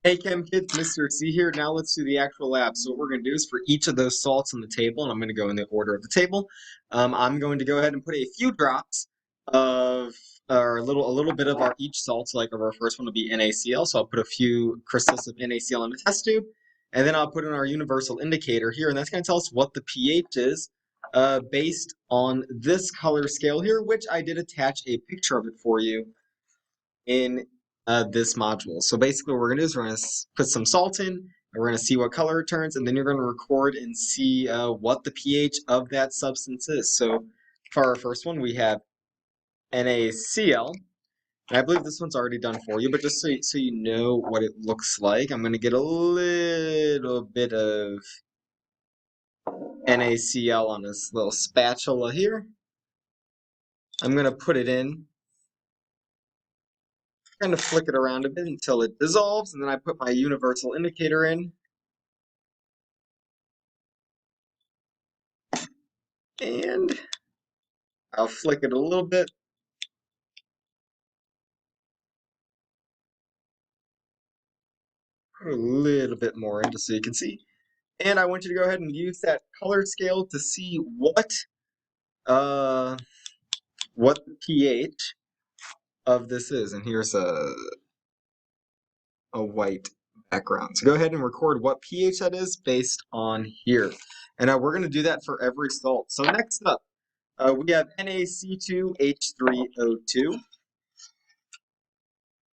Hey Chem Kids, Mr. C here. Now let's do the actual lab. So what we're going to do is for each of those salts on the table, and I'm going to go in the order of the table, I'm going to go ahead and put a few drops of, or a little bit of our each salt. So like our first one will be NaCl. So I'll put a few crystals of NaCl in a test tube, and then I'll put in our universal indicator here, and that's going to tell us what the pH is based on this color scale here, which I did attach a picture of it for you in this module. So basically what we're going to do is we're going to put some salt in, and we're going to see what color it turns, and then you're going to record and see what the pH of that substance is. So for our first one, we have NaCl. And I believe this one's already done for you, but just so you know what it looks like, I'm going to get a little bit of NaCl on this little spatula here. I'm going to put it in, kind of flick it around a bit until it dissolves, and then I put my universal indicator in. And I'll flick it a little bit. Put a little bit more in just so you can see. And I want you to go ahead and use that color scale to see what the pH of this is. And here's a white background. So go ahead and record what pH that is based on here. And now we're going to do that for every salt. So next up, we have NaC2H3O2.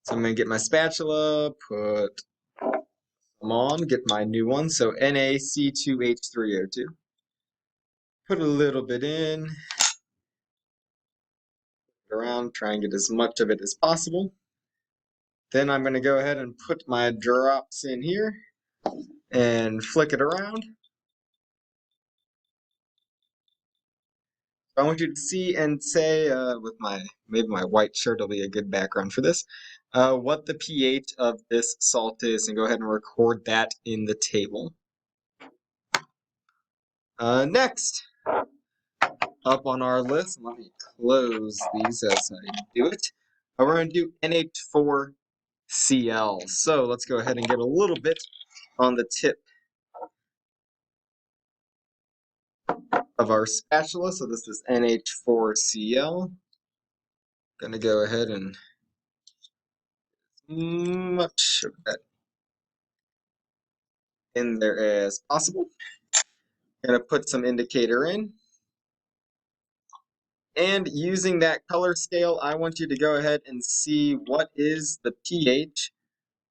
So I'm going to get my spatula, put them on, get my new one. So NaC2H3O2. Put a little bit in, around, try and get as much of it as possible. Then I'm going to go ahead and put my drops in here and flick it around. I want you to see and say, with maybe my white shirt will be a good background for this, what the pH of this salt is, and go ahead and record that in the table. Next, up on our list, let me close these as I do it. We're going to do NH4Cl. So let's go ahead and get a little bit on the tip of our spatula. So this is NH4Cl. Gonna go ahead and much of that in there as possible. Gonna put some indicator in. And using that color scale, I want you to go ahead and see what is the pH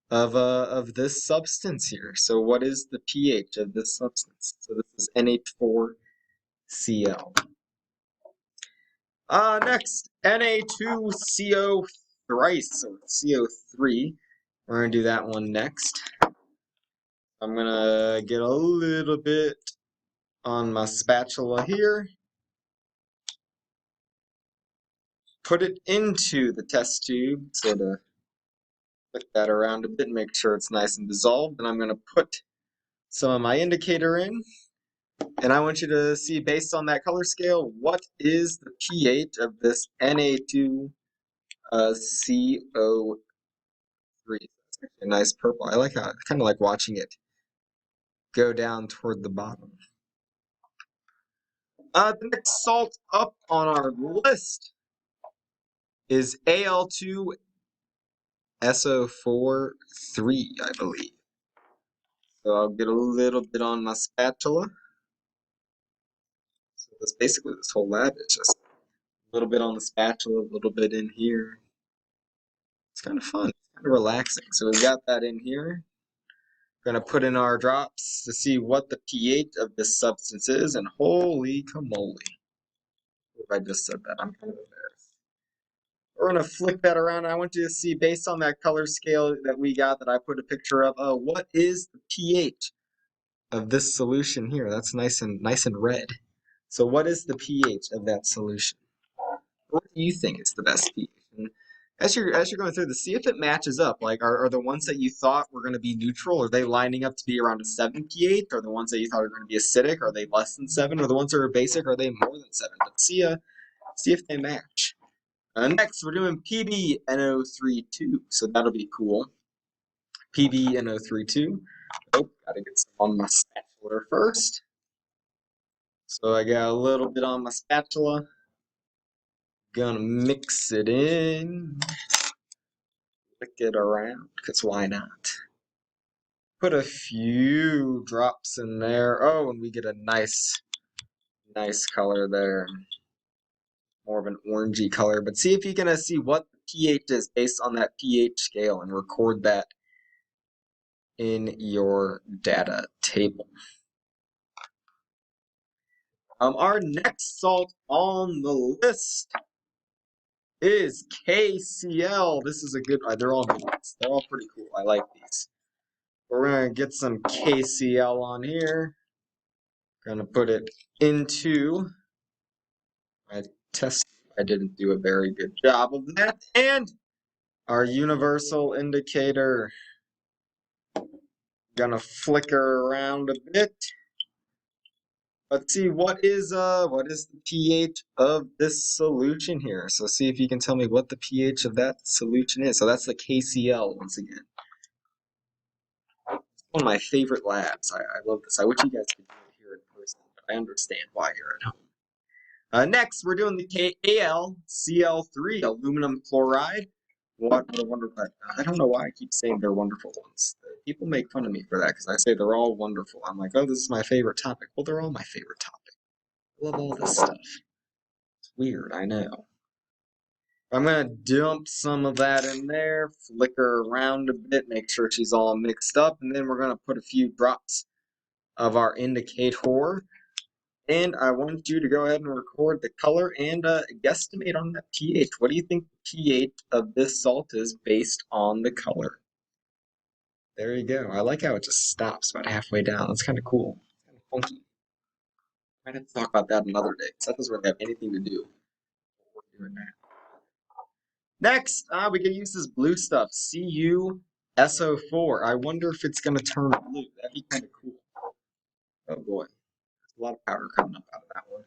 of this substance here. So what is the pH of this substance? So this is NH4Cl. Next, Na2CO thrice, or CO3. We're going to do that one next. I'm going to get a little bit on my spatula here. Put it into the test tube, sort of flick that around a bit, make sure it's nice and dissolved. And I'm going to put some of my indicator in. And I want you to see, based on that color scale, what is the pH of this Na2CO3. It's a nice purple. I like how, I kind of like watching it go down toward the bottom. The next salt up on our list is Al2SO4 3, I believe. So I'll get a little bit on my spatula. So that's basically this whole lab is just a little bit on the spatula, a little bit in here. It's kind of fun, it's kind of relaxing. So we've got that in here. We're going to put in our drops to see what the pH of this substance is, and holy camoly. If I just said that, I'm kind of embarrassed. We're going to flick that around. I want you to see, based on that color scale that we got, that I put a picture of, what is the pH of this solution here? That's nice and red. So what is the pH of that solution? What do you think is the best pH? And as you're going through this, see if it matches up. Like, are the ones that you thought were going to be neutral, are they lining up to be around a 7 pH? Are the ones that you thought were going to be acidic, are they less than 7? Or the ones that are basic, are they more than 7? But see if they match. Next, we're doing PbNO3 2, so that'll be cool. PBNO32. Oh, gotta get some on my spatula first. So I got a little bit on my spatula. Gonna mix it in. Flick it around, because why not? Put a few drops in there. Oh, and we get a nice color there. More of an orangey color. But see if you can see what the pH is based on that pH scale and record that in your data table. Our next salt on the list is KCl. This is a good one. They're all good ones. They're all pretty cool. I like these. We're going to get some KCl on here. Going to put it into my test. I didn't do a very good job of that. And our universal indicator. Gonna flicker around a bit. Let's see what is the pH of this solution here. So see if you can tell me what the pH of that solution is. So that's the KCl once again. It's one of my favorite labs. I love this. I wish you guys could do it here in person, but I understand why you're at home. Next, we're doing the KAlCl3 aluminum chloride. What a wonderful! I don't know why I keep saying they're wonderful ones. People make fun of me for that because I say they're all wonderful. I'm like, oh, this is my favorite topic. Well, they're all my favorite topic. I love all this stuff. It's weird, I know. I'm gonna dump some of that in there, flicker around a bit, make sure she's all mixed up, and then we're gonna put a few drops of our indicator. And I want you to go ahead and record the color and guesstimate on that pH. What do you think the pH of this salt is based on the color? There you go. I like how it just stops about halfway down. That's kind of cool. Kind of funky. Might have to talk about that another day, because that doesn't really have anything to do with what we're doing now. Next, we can use this blue stuff, CuSO4. I wonder if it's going to turn blue. That'd be kind of cool. Oh boy. There's a lot of powder coming up out of that one.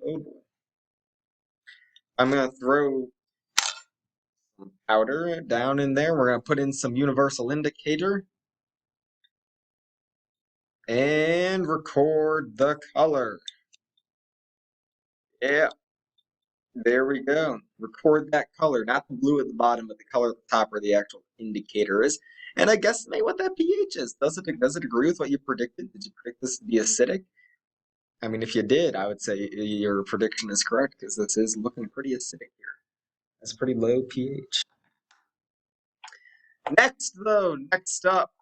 Oh boy. I'm going to throw some powder down in there. We're going to put in some universal indicator. And record the color. Yeah. There we go. Record that color, not the blue at the bottom, but the color at the top where the actual indicator is. And I guesstimate what that pH is. Does it agree with what you predicted? Did you predict this to be acidic? I mean, if you did, I would say your prediction is correct because this is looking pretty acidic here. That's pretty low pH. Next up,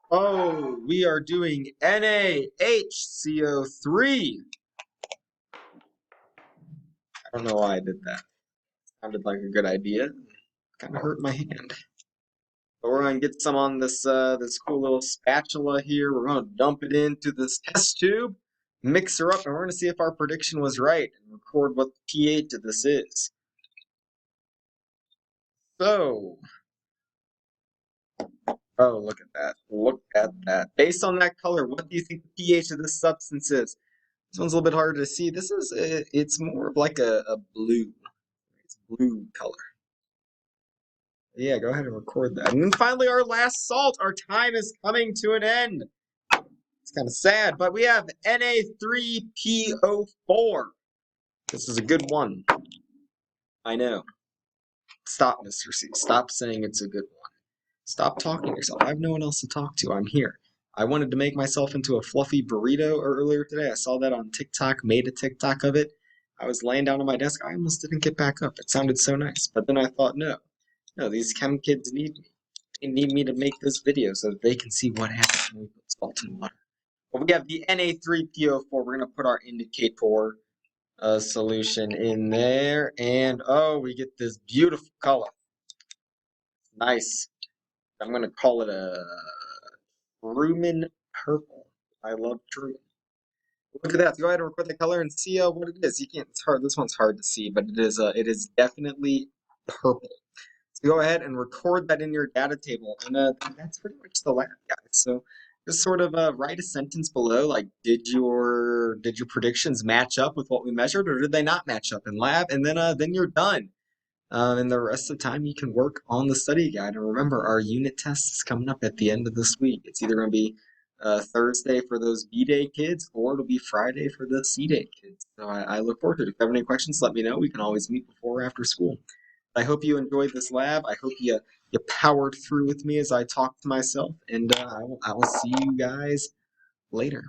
we are doing NaHCO3. I don't know why I did that. Sounded like a good idea. Kind of hurt my hand. But we're going to get some on this this cool little spatula here. We're going to dump it into this test tube, mix her up, and we're going to see if our prediction was right and record what the pH of this is. So, oh, look at that. Look at that. Based on that color, what do you think the pH of this substance is? This one's a little bit harder to see. This is, it's more of like a blue. It's blue color. Yeah, go ahead and record that. And then finally, our last salt. Our time is coming to an end. It's kind of sad, but we have Na3PO4. This is a good one. I know. Stop, Mr. C. Stop saying it's a good one. Stop talking to yourself. I have no one else to talk to. I'm here. I wanted to make myself into a fluffy burrito earlier today. I saw that on TikTok, made a TikTok of it. I was laying down on my desk. I almost didn't get back up. It sounded so nice. But then I thought, no, these chem kids need me. They need me to make this video so that they can see what happens when we put salt in water. Well, we have the Na3PO4. We're going to put our indicator solution in there. And, we get this beautiful color. Nice. I'm going to call it a Truman purple. I love Truman. Look at that. Go ahead and record the color and see what it is. You can't. It's hard. This one's hard to see, but it is definitely purple. So go ahead and record that in your data table, and that's pretty much the lab, guys. So just sort of write a sentence below, like did your predictions match up with what we measured, or did they not match up in lab? And then you're done. And the rest of the time you can work on the study guide. And remember, our unit test is coming up at the end of this week. It's either going to be Thursday for those B-Day kids, or it'll be Friday for the C-Day kids. So I look forward to it. If you have any questions, let me know. We can always meet before or after school. I hope you enjoyed this lab. I hope you powered through with me as I talked to myself. And I will see you guys later.